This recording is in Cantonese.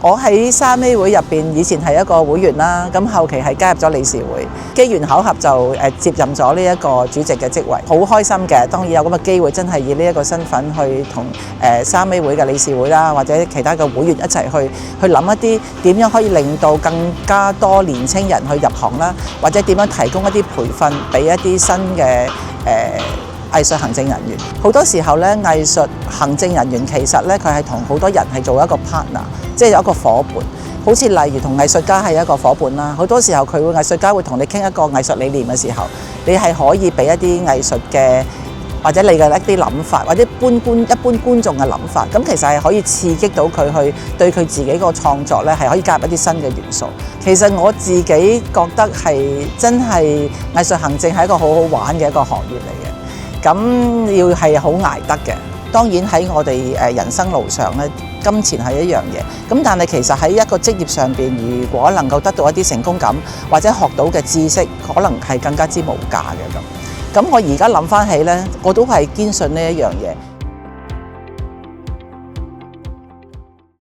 我喺3A會入邊以前係一個會員啦，咁後期係加入咗理事會，機緣巧合就接任咗呢一個主席嘅職位，好開心嘅。當然有咁嘅機會，真係以呢一個身份去同3A會嘅理事會啦，或者其他嘅會員一齊去諗一啲點樣可以令到更加多年青人去入行啦，或者點樣提供一啲培訓俾一啲新嘅藝術行政人員。好多時候咧，藝術行政人員其實咧佢係同好多人係做一個 partner， 即係有一個伙伴。好似例如同藝術家係一個伙伴啦，好多時候藝術家會同你傾一個藝術理念嘅時候，你係可以俾一啲藝術嘅或者你嘅一啲諗法，或者一般觀眾嘅諗法，咁其實係可以刺激到佢去對佢自己個創作咧係可以加入一啲新嘅元素。其實我自己覺得係真係藝術行政係一個好好玩嘅一個行業嚟嘅。咁要係好捱得嘅，當然喺我哋人生路上咧，金錢係一樣嘢。咁但係其實喺一個職業上邊，如果能夠得到一啲成功感，或者學到嘅知識，可能係更加之無價嘅咁。咁我而家諗翻起咧，我都係堅信呢一樣嘢。